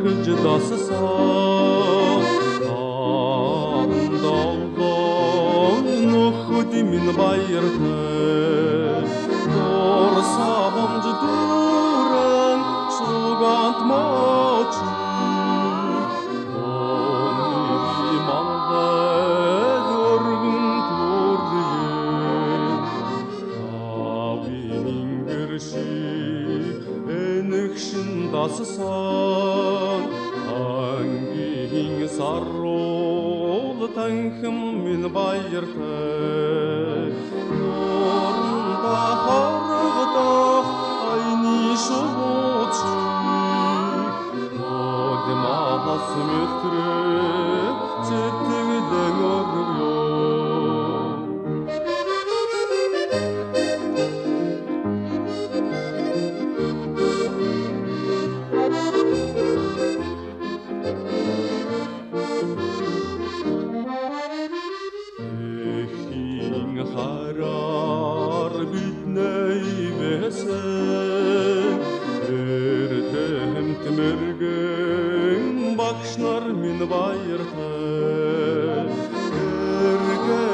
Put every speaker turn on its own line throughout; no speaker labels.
хыждасы Андалгон нөхөдимин баярты Орсамж дуран шугант мочи Оны малға өргін турьен Абинин гірші энікшін дасысан Ангин саррол таңхым мен байырты Норында харғдақ айни шоғычы Одемағас мүттіріп четтігдің орғыр Харар бүтнәймесен Үрдім тіміргін бақшнар мен байырты Үрге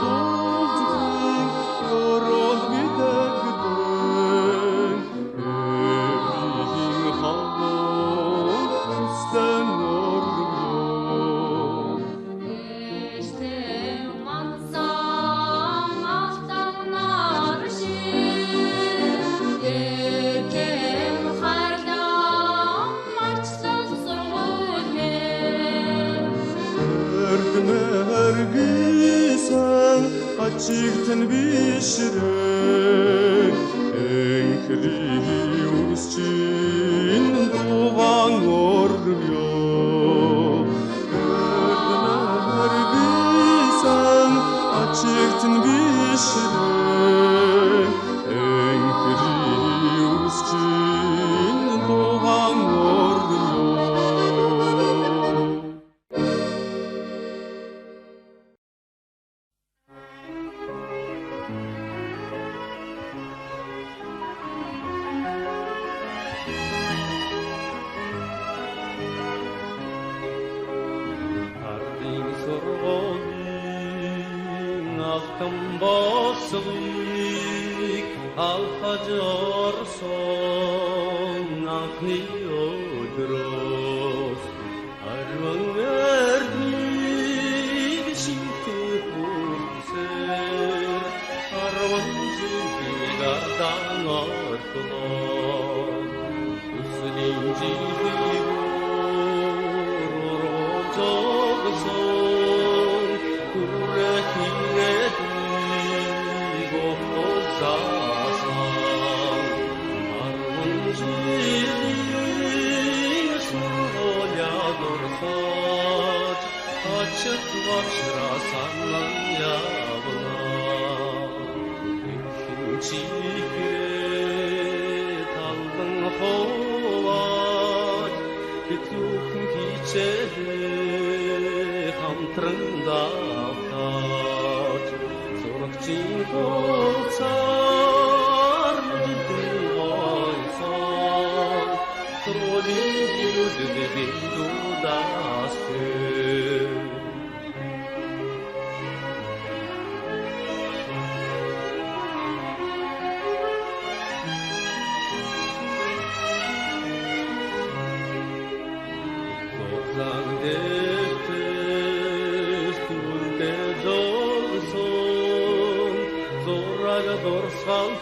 долдың yorog бітәгдің Өрігін қалың күстен орғын Örgüsen açıktın bişirek Enkri usçin doğan orgıyor Örgüsen açıktın bişirek Enkri usçin doğan orgıyor Altın basılık alhacır son ahniyoduros Arvan verdik şimdi kurser Arvan zülgardan artılar Üslinci vurur çok son Kurrekine Açık başrasanın yavına İkinci kret aldın hovar Kütükün geçedi kamtrında aftat Zorukçin kolsar müdür oysan Trolin yüzüde bir dudası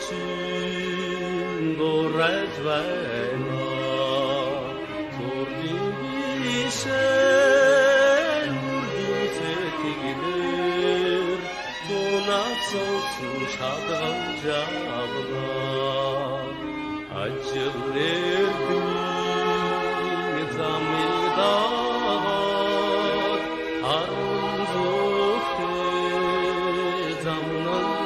Dorsalçın dorezvena Zordingişe urdinse tigilir Donaksalsın şadgan javna Acıl erdin zamildat Arunzukte zamnan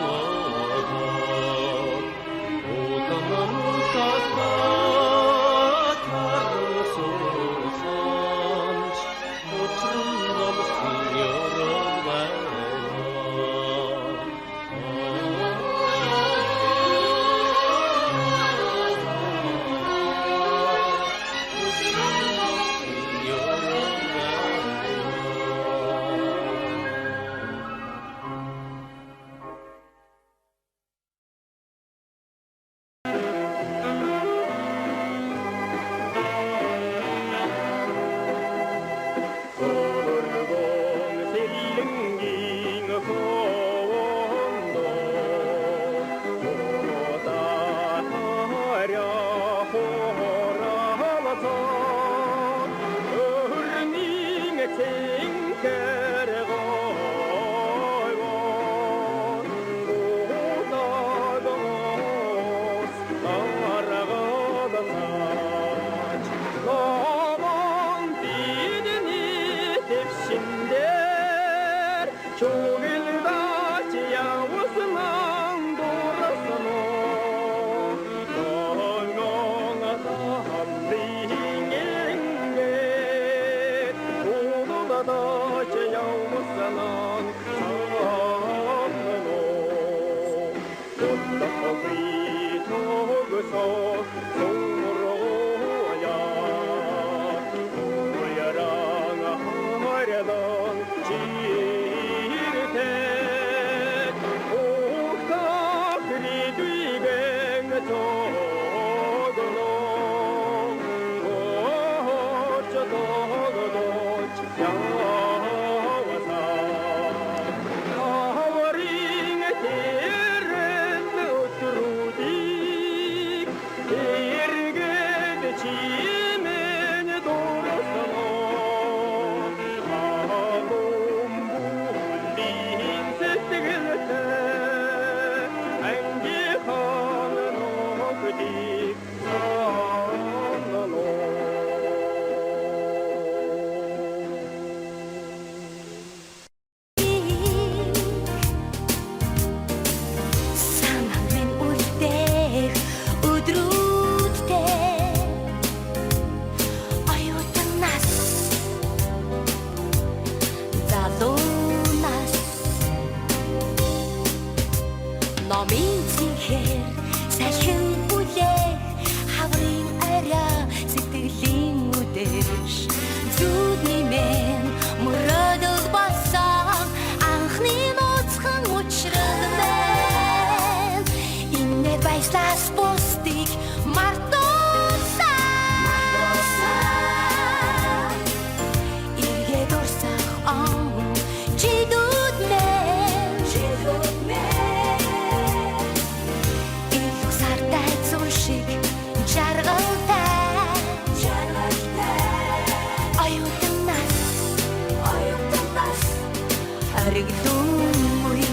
Аригдумуй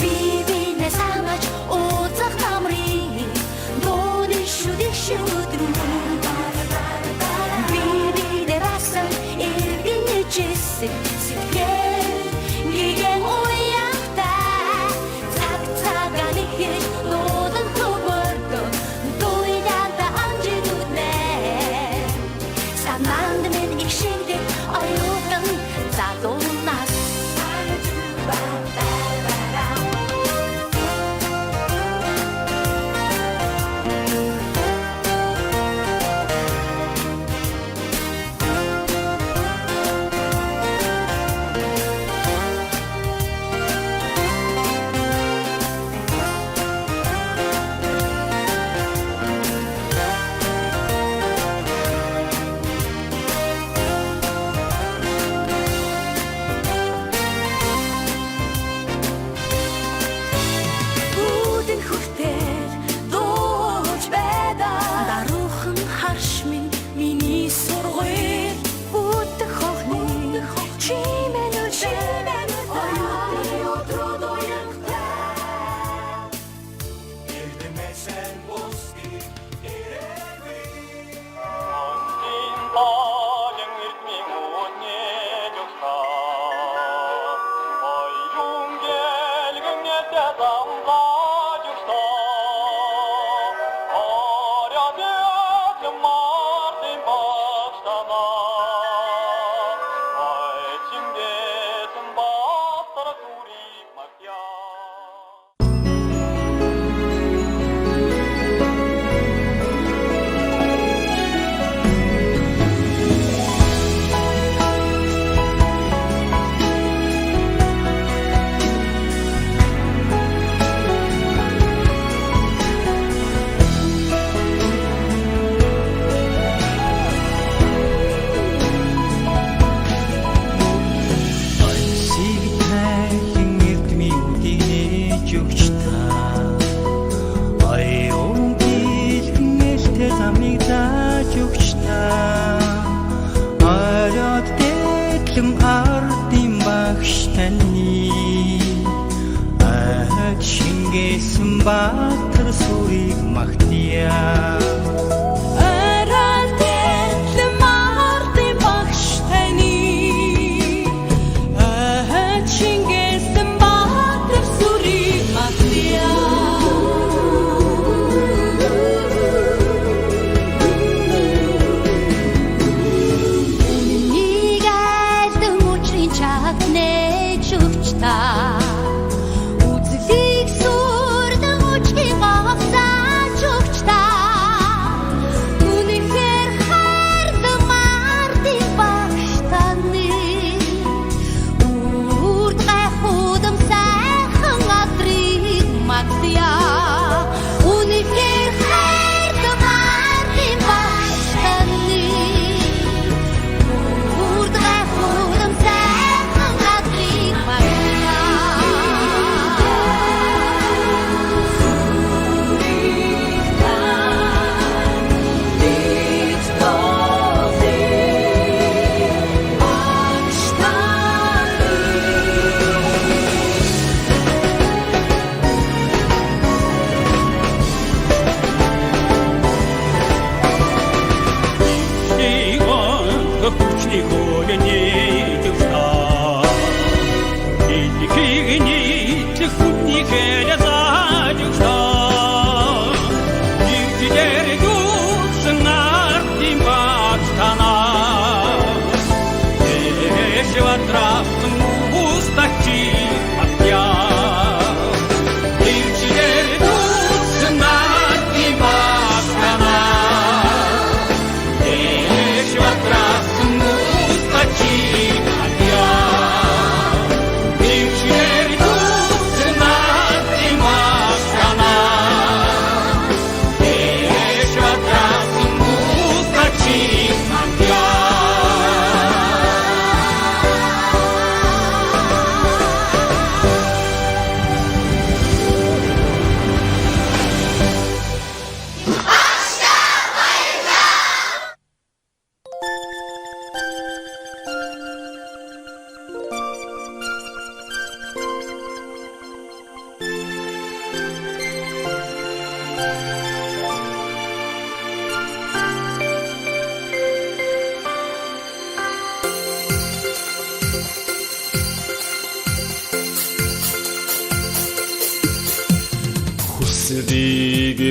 Бибине санаж ууцах намрыг дууны шүдэх шүдрүү Бибине расан эргэн ижсэн сэтгэл гигэн уяхта цаг цагаан ихэж нуудан төгөрдөө дуйданда амжигүднэ санаанд минь их шигдэг оюутан залуунаас
Баатар сүрийг магтъя
Аралдэн мартын багш таны Чингисэн баатар сүрийг магтъя Үнийг айлдан учрын чагнэж өгч та
Atrás,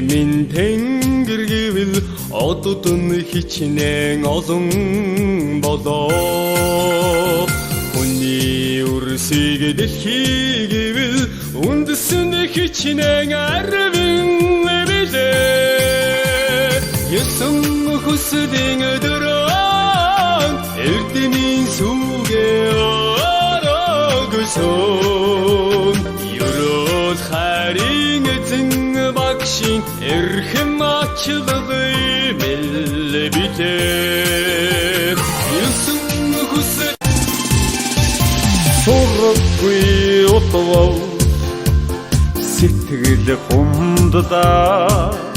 минь тэнгэр гэвэл одод нь хичнээн олон болоо хүний үрсийг дэлхий гэвэл үндэс нь хичнээн арвин билээ ёсон хүслийн дөрөөн эрдэмийн сүгээ орогсон ерөөл харин эзэн багшийн эрхэм ачлалыг мэл битээ ёсон хүсэл сурахгүй утвал сэтгэл хумддаа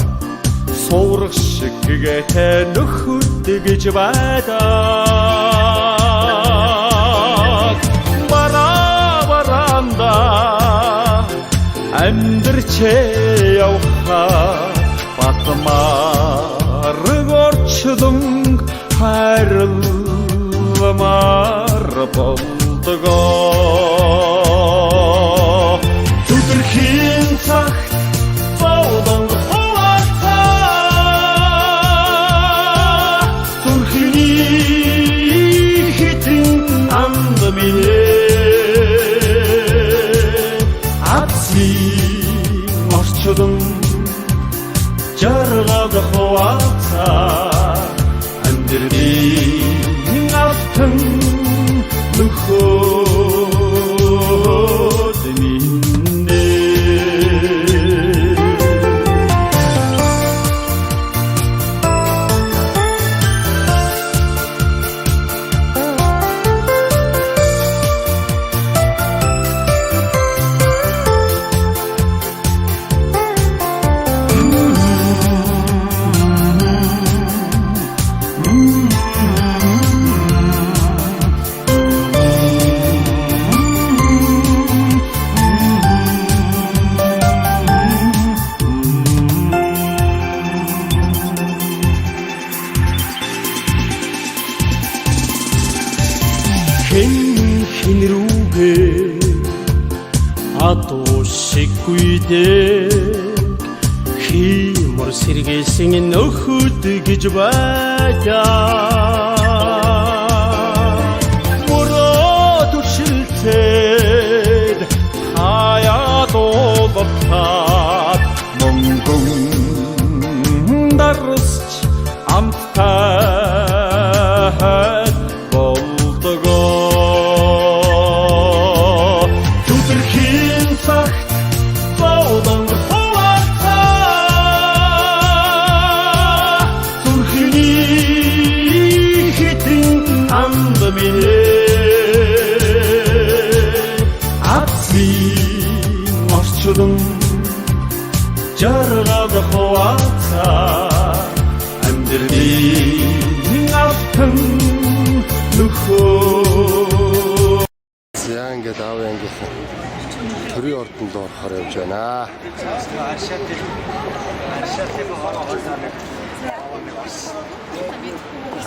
суурах шиг гэгээ нөхөд гэж байдаг баранда амьдрчээ явхаа батмаар горчлон хайрламар болдгоо зүдэрхийн цагт баудан орчдон жаргал хуваца амьдрын автан нөхөд минь хин рүүгээ атошиггүй дээ химор сэргээсэн нөхөд гэж байдаг мөрөө түшилтээд хаяад олбтаад монгон дарсч амттай орчдон жаргал хуваца амьдрын автан нөхөө
яа ингээд аав ингээд төрийн ордонд орохоор явж байна.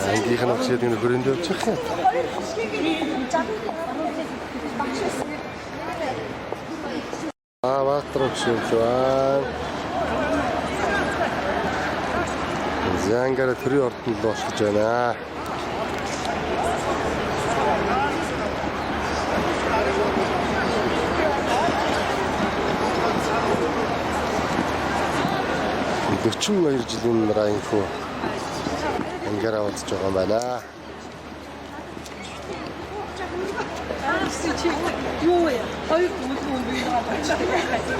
Ангийнх нь очиад энэ хөрөнд явчих юм. Баатрах шивжван. Зангара төрийн ордонд орох гэж байна. Дөчн 2 жилийн ранху ангара уулзж байгаа юм байна.
Юу яа? Хоёр хүмүүс үгүй байгаа.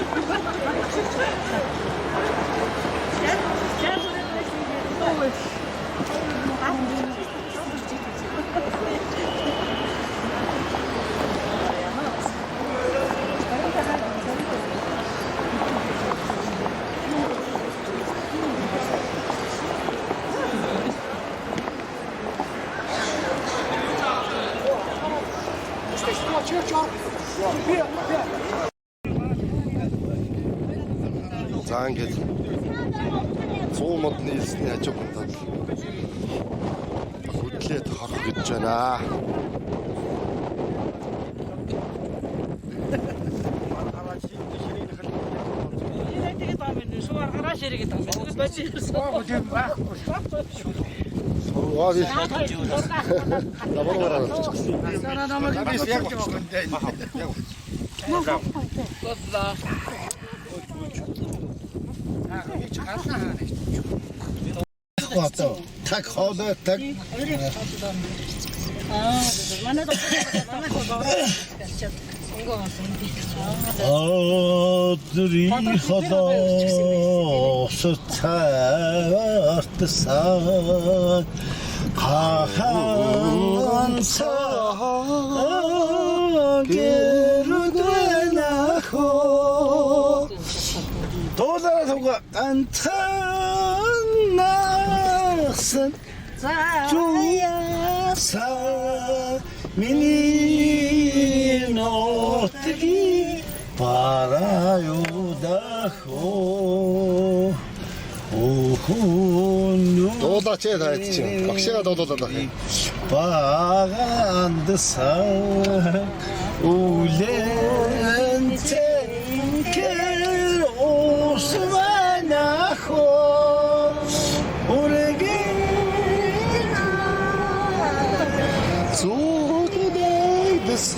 За ингээд 100 модны эсний хажуу хандаад хөдлөөд хорох гэж байна.
Тэгээд Гараж ирээд байгаа. Бочи ирсэн.
Аа би. Намараа
Так хоолой так
Манайд
Одри холоос цаартсан хаанцаа гэрдэнахо 도다소가 안타나선 자야사 미니노트기 바라요다호 오훈누
дуулаач яа таа чинь. Багшаа дуулаад байна.
바간드사 울렌테 오스마나호 오래게
Зүудэдэс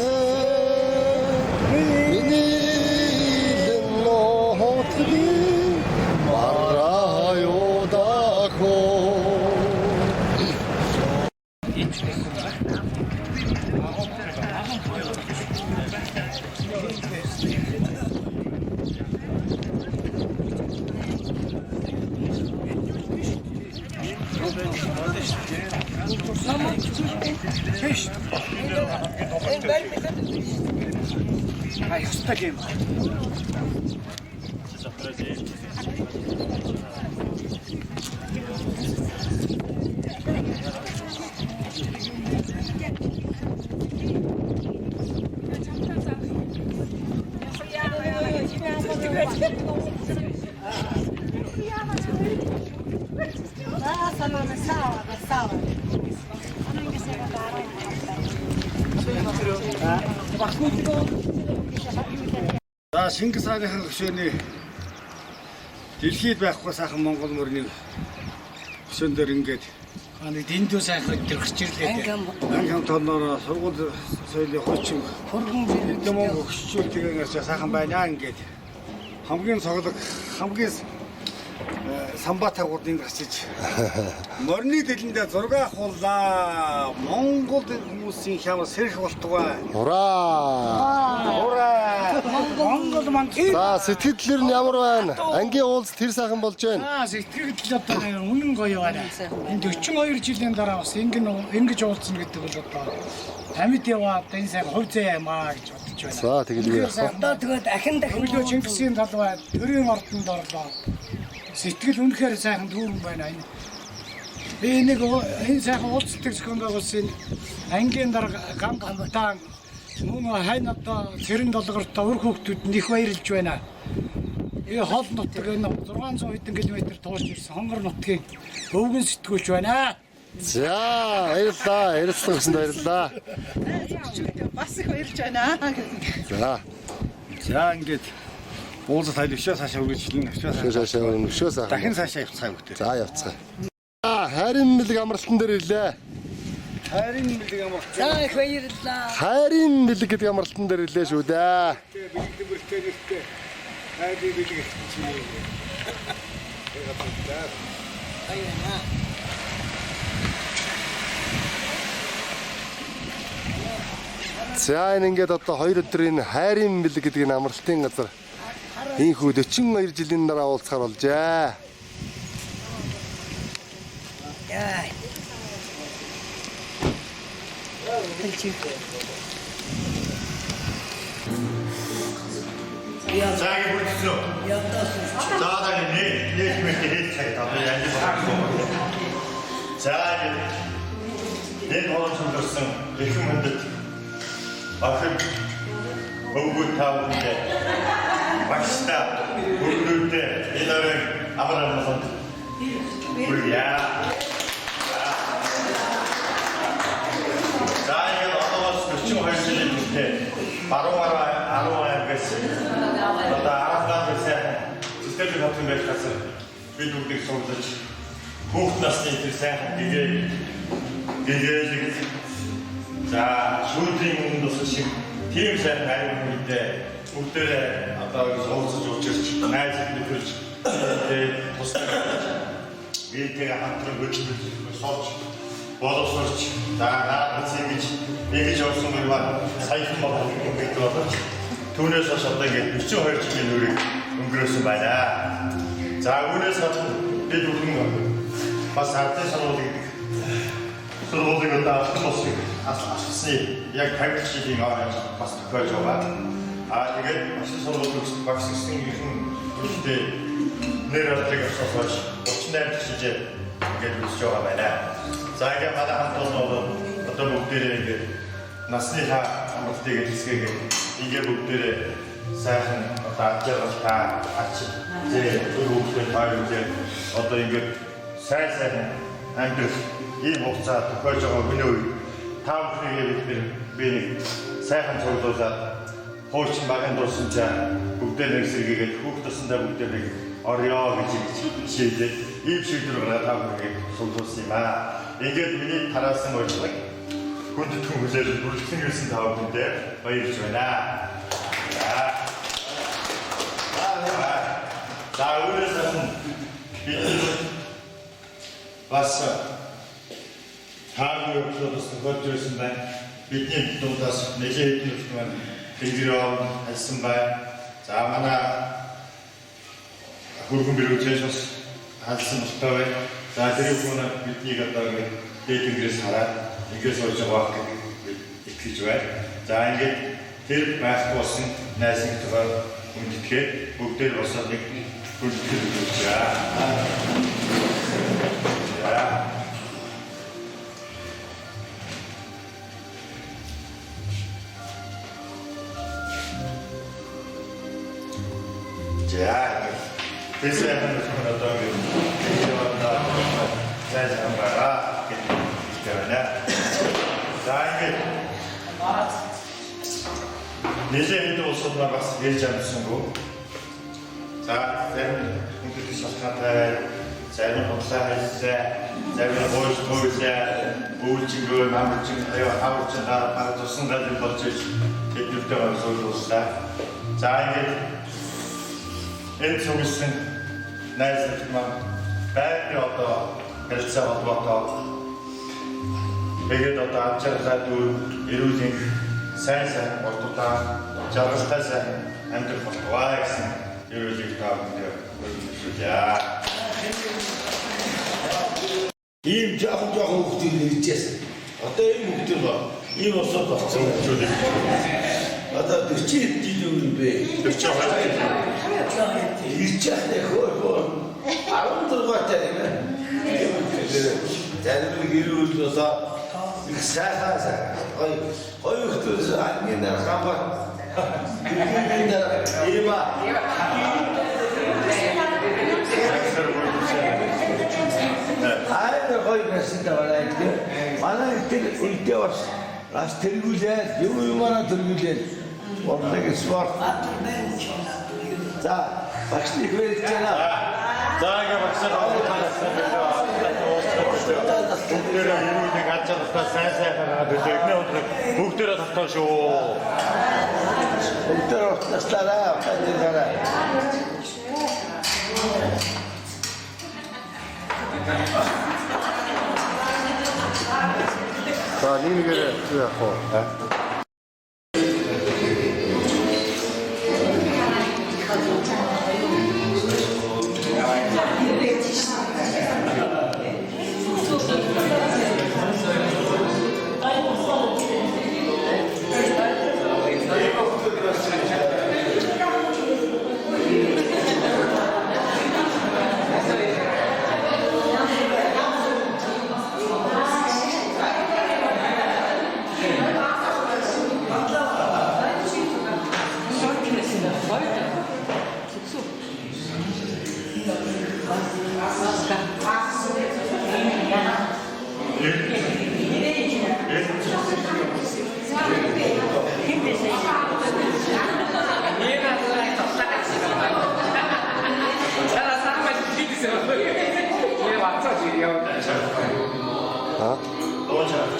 миний нотги мараёдако
За Шингис хааны хөшөөний дэлхийд байхгүй сайхан Монгол мөрний хөшөөн дээр ингээд нэг дэндүү сайхан өдрөгч ирлээ. Ангам тоноор сургууль соёлын хуучин хөргөн Монгол хөшөөл тэгээс сайхан байна ингээд хамгийн цоглог хамгийн самбат тагуудын гацж морины дэлэндээ зураг авахулаа. Монгол хүмүүсийн хямд сэрх болтугай.
Ура!
Монгол
За сэтгэлдлэр нь ямар байна? Ангийн уулз тэр сайхан болж байна.
сэтгэл одоо үнэн гоё байна. Энд 42 жилийн дараа бас ингэж уулзна гэдэг бол одоо амьд яваад энэ сайхан хувь зээ ямаа гэж бодож байна.
За тэгэлгүй.
одоо тэгээд дахин
Өглөө Чингисийн талбай төрийн ордонд орлоо. Сэтгэл үнэхээр сайхан дүүрэн байна. Би нэг энэ сайхан уулздаг зохион байгуулсан ангийн дарга гам гамтаан мөн хайн одоо цэрэн долгортой өр хүүхдүүд нэх баярлж байна. Энэ хол нутаг энэ 600 хэдэн километр туулж ирсэн хонгор нутгийн өвгөн сэтгүүлч байна.
За баярлалаа. Ярилцлага өгсөнд баярлалаа.
бас их баярлж байна.
За ингээд уулзалт хайлт өшөө цаашаа үргэлжлэн
Өшөө сайхан.
дахин цаашаа явцгаая бүгд.
За явцгаая. Харин мэлэг амралтан дээр ирлээ.
Харин мэлэг амралт.
За их баярлалаа.
Харин мэлэг гэдэг амралтан дээр ирлээ шүү дээ.
Бэлэг бүртээ нэртэй. Хайди бэлэг.
За энэ ингээд одоо 2 өдрийн хайрын мэлэг гэдэг энэ амралтын газар ийхүү 42 жилийн дараа уулзахаар болжээ.
자기 보십시오. 자다니 내심에 대해서 답을 알지 못하고. 자 이제 내 도원 선도성 예수님들 앞에 보고 타오는데 맛있다. 부를 때 이날은 아브라함 선 불이야. 자 이게 어떠한 수증할 수 있는데 아로마야 것이 나 아름다운 것에 시스템 같은 것 같은 бид бүгдийг суулгаж бүх насны тэр сайхан гэгээлэг за шүүдрийн өмнө тусах шиг тийм сайхан хайр хүнтэй бүгдээрээ одоо суулгаж учирч найз мэдүүлж тусдаг биетэйгээ хамтран хөдөлж суулж боловсрч наад ингэж явсан байваа саяхан болов гэдэг боловч түүнээс хойш одоо ингээд 42 жилийн үрийг өнгөрөөсөн байна. За үүнээс гадна бид бүхэн бас ардын сургуулийг одоо асуусан яг 50 жилийн оройн бас тохиолж байгаа. Тэгээд ардын сургуулийн багшийн ихэнхдээ нэр орлыг асуусаж 38 жил ингээд үсэж байгаа байна. За ингээд манай хамт олон одоо бүгдээрээ ингээд насны хамтдыг хэсгээгээ ингээд бүгдээрээ сайхан одоо ажиглалтаа бүгдээ тааруулж одоо ингээд сайхан амьдрал ийм хугацаа тохиолж байгаа хүний үед та бүхнийг би нэг сайхан цуглуулад хуучин багын дурсан чаа бүгдээ нэг сэргийгээд хүүхд тусандаа бүгдээ нэг орё гэж шийдээд ийм шийдвэр гаргаад та бүхнийг цуглуулсан юм аа. Ингээд миний тараасан урилгыг хүндэтгэн хүлээж бүрэлдэхүүн хийсэн та бүхэндээ баярлж байна. За үүнээс гадна бид бас таагүй өглөөс тохиолж байсан байна. Бидний дундаас нэлээд хэдэн хүмүүс тэнгэрөө хэлсэн байна. За манай хөргөн бэрүүчээс бас халсан болтой байна. За тэр хүмүүс биднийг одоо дээд тэнгэрээс хараад ингээс олж байгаа гэж итгэж байна. За ингээд тэр байх болсон найзын тухай хүндэтгэхэд бүгдээр босоод нэг хүндэтгэл өгч Presidente del Comitato сайхан байгаа гэж байна. За ингээд нэлээд улсууд бас ярьж амжсангүй. За зарим хүмүүс шалтгаантай зарим хутлаа хэлсэн, зарим гойлцоо үүлжингөө намчин хавчсан дараа тусан гадаг болж тэднэртэй боловсруулсан. За ингээд энэ зүйлсэн найзууд маань байрны одоо хэлцээ холбоотой тэгээд одоо ачаалаа дүүр эрүүлийн сайн ордуудаа жаргалтай сайн амьдрах болтугай гэсэн эрүүлэг таамаглаа өргөжлөе.
Ийм жоохон хүүхдүүд иржсэн. Одоо ийм хүүхдүүд ба ийм осод болсон хүүхдүүд. Одоо 40 жил өмнө бэ. 40 жил. Иржсэн хөө 16 таа юм. Зарим гэрүүл болоо их сайхан гоё хөтөлс ангийн хамба ива айр гоё байсан таваа гэдэг манай тэр үлдээ бас бас тэргүүлээ юмаа тэргүүлээ бодлог спорт за багшны хөвөлж байна. За ингээд багшаа бүгдээрээ юуны ганцаараа сайн төлөвлөгөө өдрөг бүгдээрээ тавтаа шүү. Бүгдээрээ таслаараа баярлалаа.
За нэгээрээ яах вэ?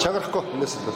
Чангарахгүй нэсэл.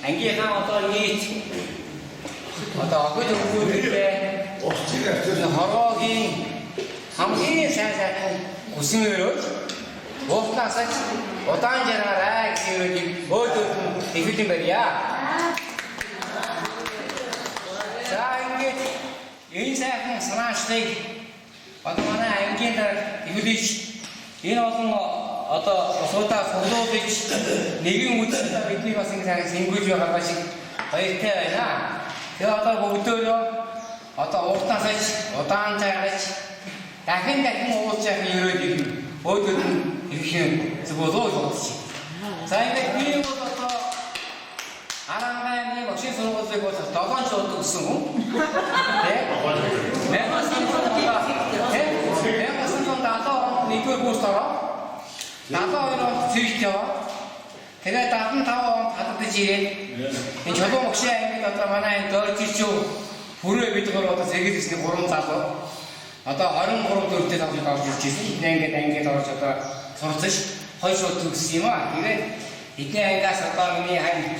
ангийнхаа одоо нийт одоо огт өгүүлээ хорвоогийн хамгийн сайн сайхан хүсэн өрөөж уутлаасаач удаан жаргаарай гэсэн өрөөгийг өөдөөд нь эхлэн барья. За ингээд энэ сайхан санаачлыг одоо манай ангийн дараа эхлэж энэ олон одоо суудаа сурлуулж нэгэн үдшилтэй бидний бас ингэ сайн сэнгүүж байгаа шиг баяртай байна. Тэгээ одоо бүгдөө одоо уртасаач удаан цагаач дахин уулж явах өрөөд өөдөөд нь ихэн зөвлөж бодчих. За ингээд би бол одоо Арангайны багшийн сургуулийг бол 7 жил өгсөн хүн. Тэ? Нэгдүгээр курс ороо. 72 онд цэвэрт яваа. Тэгээд 75 онд хадагдаж ирээд энэ чулуун багшийн ангид одоо манай энэ дөржирчүү хүрээ бид гол одоо цэгэлсний 3 залуу одоо 23 дөрөвтэй тавж орж ирж байсан. Ингээд орж одоо сурцаж хоёр шууд төгссөн юм аа. Тэгээд эдний ангиас одоо миний хань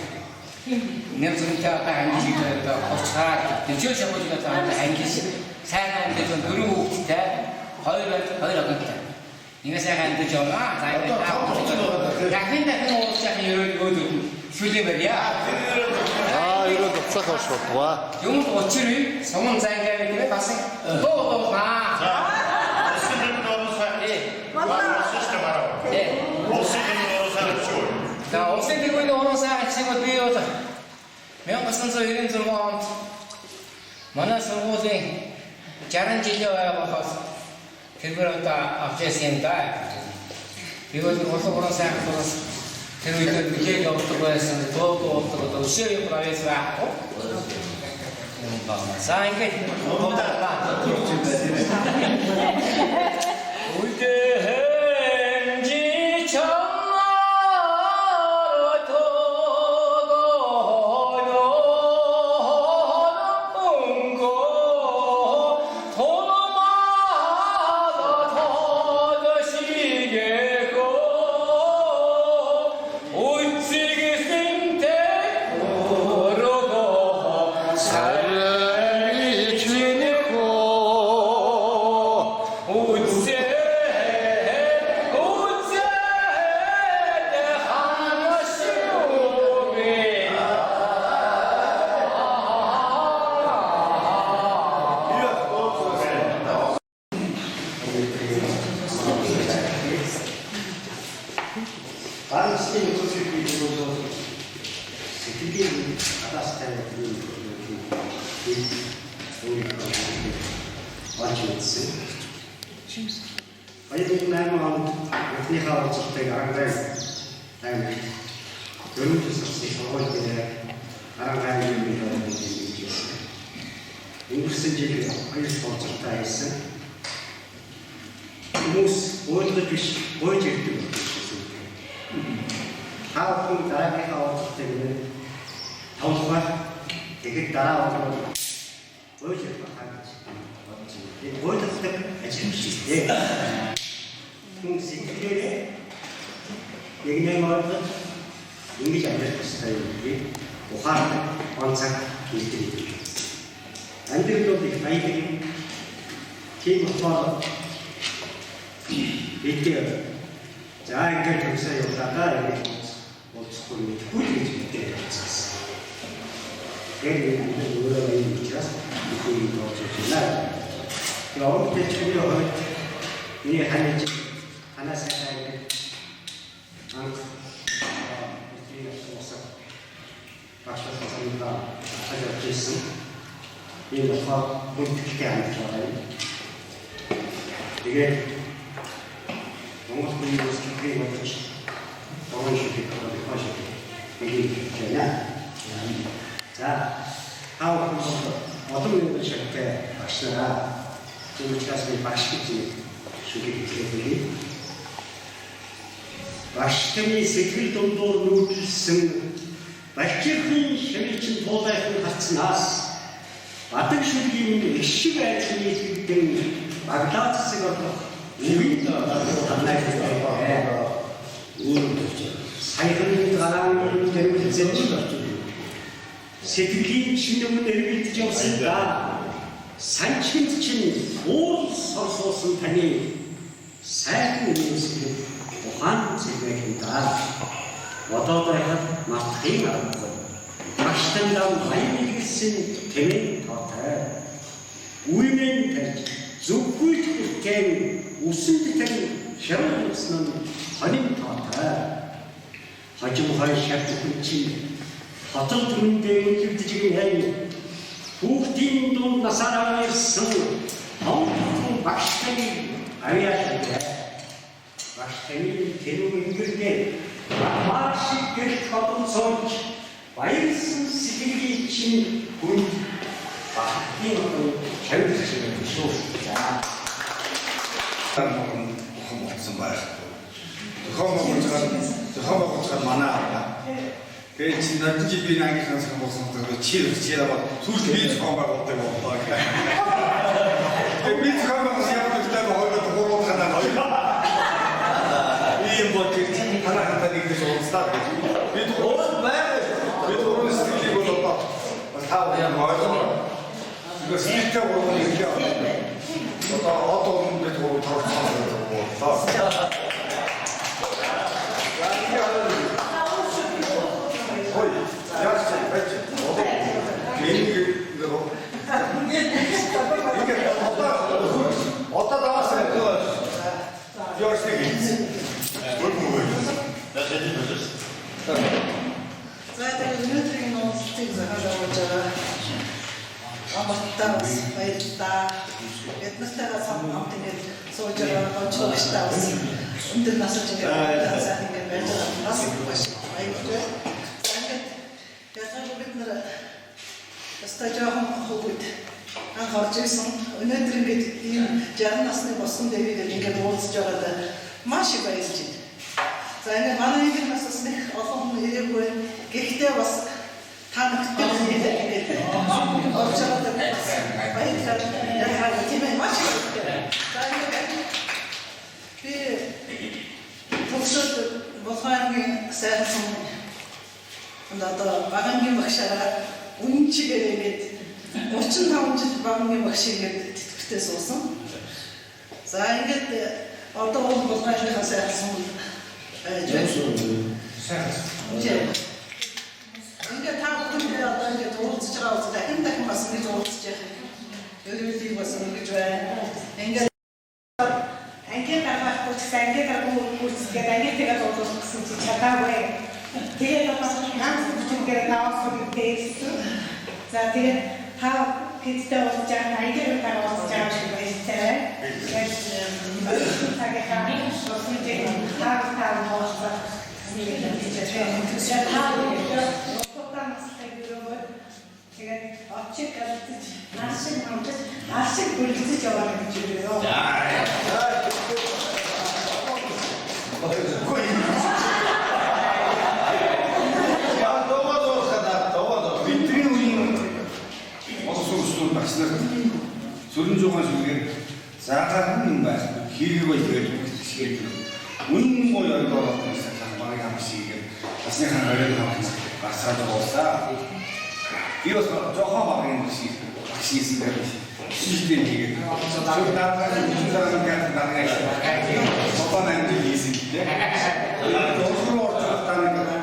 нэмсэнтэй одоо анги шиг одоо орчхаад дэвшил шахуулж одоо анги сайн ангид дөрөв хүүхэдтэй хоёр огонтой. Ингээ сайхан дэж яваа. За ингээд дахин уулзах өрөөд шүлээ барья.
Өрөөд уцаах шууд.
Юм очирвэ сумын зайгаа гэдэг бас доо наа.
За. Өсөлтөнд доосаа. Манай систем араа. Өсөлтөнд доосаа чуу.
За өсөлтөнд доосаа чигээр би одоо 1996 онд манай сургуулийн 60 жилийн байгууллагаас тэрээр одоо авчээс юм да. Тэгвэл улсын сайхан бас тэр үед мэдээ явуулдаг байсан. Доо одоо өшөө явуулсан байхгүй. юм байна. За ингээд удаа 울대행지 천마로 도고요 bungo 도마다 터져시게고 우찌게 생태 오르고 사랑이 지니고 우째
다른 시대의 소식이 있어서 특별히 아다스타의 완치했어요. 아이들이 나는 어떻게 하고 싶다가 아랑가이 나는 연구소에서 서울 때 아랑가이 연구를 했어요. 연구소지를 알수 없었다 했어. хүмүүс өөдгөж биш гойж ирдэг гэсэн үг. Та бүхэн дараагийнхаа уулзалтыг тавлгаа тэгэхэд дараа уулзалт гойж ирэх байна гэж бодож байна. Энэ гойддаг ажил биш дээ. Хүн сэтгэлээрээ нэгний мөрөд ингэж амьдрах хэрэгтэй юм. Ухаан онцаг хийдэг. Амьдрал их баялаг тийм болохоор бид за ингээд төгсөө явуулаад ингэж уулзахгүй мэдгүй гэж мэдээ хэлсэн. Тэгээд өөрөө юм учраас бидний бодлоо байна. Явуулт чинь юу миний ханаж ханасаа ингэ анх бидний асуусан багшаасаа хажуужсэн. Энэ болохоор бүтгэхтэй хамт байгаа юм. Тэгээд Монгол хүний үсгийн бодож орон шүтээ хашаа нэг яа. За хаа одоо нэг шигтэй багшнараа зөвхөн багш гэж шүтээ хэлээ. Багшны сэтгэл дундуур нүүдэлсэн балчирхын шавьчин туулайхан харцнаас Батг шүлгийн их шиг айцны хэлбэрийн баглаа засаг болох үеийн танайтай сайхан гарааны дэрвэлзэж сэтгэлийн шинэм нэрвэлж явсан да санчинд чинь уул сонсоосон таны сайхан үнэсгэн ухаан зэрэг да одоо байхад мартахын аргагүй багштандаа баян хэлсэн тэмээ тоотой. Үймэн тарж зөвгүй хүртэн үсэнд тань шаргалсан хонин тоотой. Хажим хай шатсан чи хотол дүндээ хөвдөж гэн хүүхдийн дунд насаараа ирсэн хонхон багштаны авьяастай. Багштаны тэрүүн ингэрдээ маш их гэрт хотон сууж баярсан сэтгэлийн чинь хүн бахтын чавьсан шүү. За.
Тармын хүмүүс байх. Тохомогч манай. Тэгээд чи надад би наагийнхаас хүмүүс чирээ сүүлд би тохомог болдог боллоо. Тэгээд би тохомог яваад хойлоо хуруу ханаа хоёр. Ийм бодчих танахад нэг гэж уулзлаа. Би тохомог байна. Би тохомог сэтгэлийг болоо. Тав яа маяг. Ихэс ихтэй болоо их яа. Одоо бид гоо торцоо. Ой, яарч байж. Одоо даваасаа яарч гэж.
За тэгээд өнөөдрийн нууцыг захиалж байгаа. Амттаас баярлалаа. Биднэртээ самбамт ингээд сууж байгаа очрогчтаа бас өндөр насаж ингээд сайн ингээд байж байгаа. Нас маш баярлалаа. Тэгээд бид нэр стажаахан хөвгөд анх орж ирсэн. Өнөөдөр ингээд ийм 60 насны болсон дэвийг ингээд уулзж байгаад маш их баярлж байна. За ингээд манай нэг насаас нэг олон хүн ирээгүй. Гэхдээ бас та бүхэн ингээд орж байгаа баярлалаа. Яг тийм маш их. За ингээд би төгсөд бохогийн сайхан одоо багангийн багшаараа үнчигээр ингээд 35 жил багангийн багш ингээд тэтгэвртээ суусан. За ингээд одоо бохогийн сайхан Ингээд та бүхэн одоо ингээд уулзж байгаа үстэй дахин бас ингэж уулзж яах юм. Ерөнхийдөө бас ингэж байна. Ингээд ангийн дараах үстэй ангийн дараах үстэй ангийн тэгээд уулзах гэсэн чи чадаагүй. Тэгээд одоо хамт бүтэгээр наваас үгдээсэн. За тэгээд та хэдтэй уулзж байгаа ангийн дараах уулзж байгаа шиг байстай. Тэгээд цагийнхаа өсвөж таа уулзах тэгээд очиг галзаж наашиг хамтаж наашиг бүлэгдэж яваа гэж юу.
гэрээ игээд үнэн гоё ойлголт байсан манай хамшиг басныхан оройн хамт гарсаад боллаа. Би бас жоохон багын шиг хийсэн байх. Систем хийгээд. Зөв дараа нь дараагийн сопан амт хийсэн тийм. Доосроо орж байгаа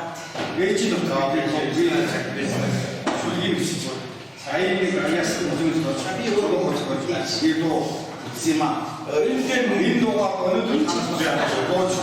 ээж нь таагүй шүлгийн биш. Саяны аяас үзүүлж байна. Би өөрөө хоцгож ирдөө сима. Энэ дуугаа өнөөдөр сонсож байна. Гоож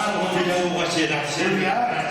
선수 훈련 같이 해놨어요.